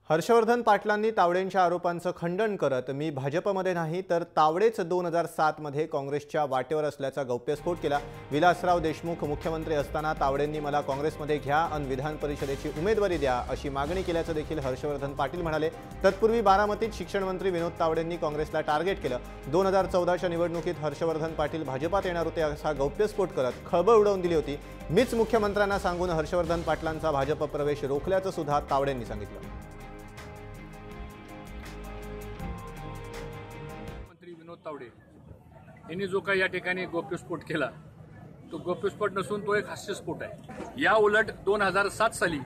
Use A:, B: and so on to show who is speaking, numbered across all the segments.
A: हर्षवर्धन पाटलांनी तावडेंच्या आरोपांचं खंडन करत मी भाजपमध्ये नाही तर तावडेच 2007 मध्ये काँग्रेसच्या वाटेवर असल्याचा गौप्यस्फोट केला। विलासराव देशमुख मुख्यमंत्री असताना तावडेंनी मला काँग्रेसमध्ये घ्या आणि विधान परिषदेची उमेदवारी द्या अशी मागणी केल्याचं देखील हर्षवर्धन पाटील म्हणाले। तत्पूर्वी बारामतीत शिक्षण मंत्री विनोद तावडेंनी काँग्रेसला टार्गेट केलं। 2014च्या निवडणुकीत हर्षवर्धन पाटील भाजपात येणार होते असा गौप्यस्फोट करत खळबळ उडवून दिली होती। मीच मुख्यमंत्र्यांना सांगून हर्षवर्धन पाटलांचा भाजप प्रवेश रोखल्याचं सुद्धा तावडेंनी सांगितलं।
B: विनोद तावडे यांनी जो काही या ठिकाणी गौप्यस्फोट केला तो गौप्यस्फोट नसून तो एक हास्यस्फोट आहे। या उलट 2007 साली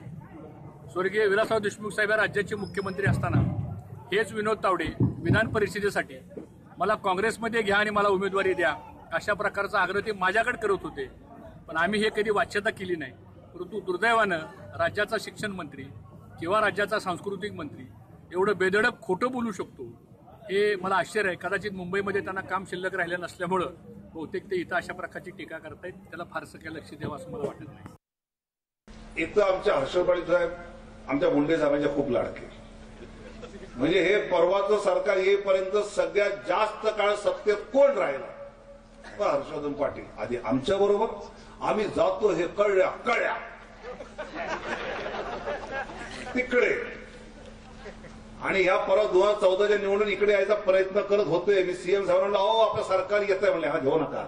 B: स्वर्गीय विलासराव देशमुख साहेब राज्याचे मुख्यमंत्री असताना हेच विनोद तावडे विधान परिषदेसाठी मला काँग्रेसमध्ये घ्या आणि मला उमेदवारी द्या अशा प्रकारचा आग्रह ते माझ्याकडे करत होते, पण आम्ही हे कधी वाच्यता केली नाही। परंतु दुर्दैवानं राज्याचा शिक्षण मंत्री किंवा राज्याचा सांस्कृतिक मंत्री एवढं बेधडक खोटं बोलू शकतो हे मला आश्चर्य आहे। कदाचित मुंबईमध्ये त्यांना काम शिल्लक राहिलं नसल्यामुळं बहुतेक ते इथं अशा प्रकारची टीका करतायत, त्याला फारसं काही लक्ष द्यावं असं मला वाटत नाही।
C: इथं आमच्या हर्षवर्धन साहेब आमच्या मुंडे साहेबांच्या खूप लाडके, म्हणजे हे परवाचं सरकार येईपर्यंत सगळ्यात जास्त काळ सत्तेत कोण राहिला? हर्षवर्धन पाटील। आधी आमच्या बरोबर आम्ही जातो हे कळ्या तिकडे, आणि या परवा 2014च्या निवडून इकडे यायचा प्रयत्न करत होतोय। मी सीएम साहेबांना अहो आपलं सरकार येतंय म्हणले, हा घेऊ नका।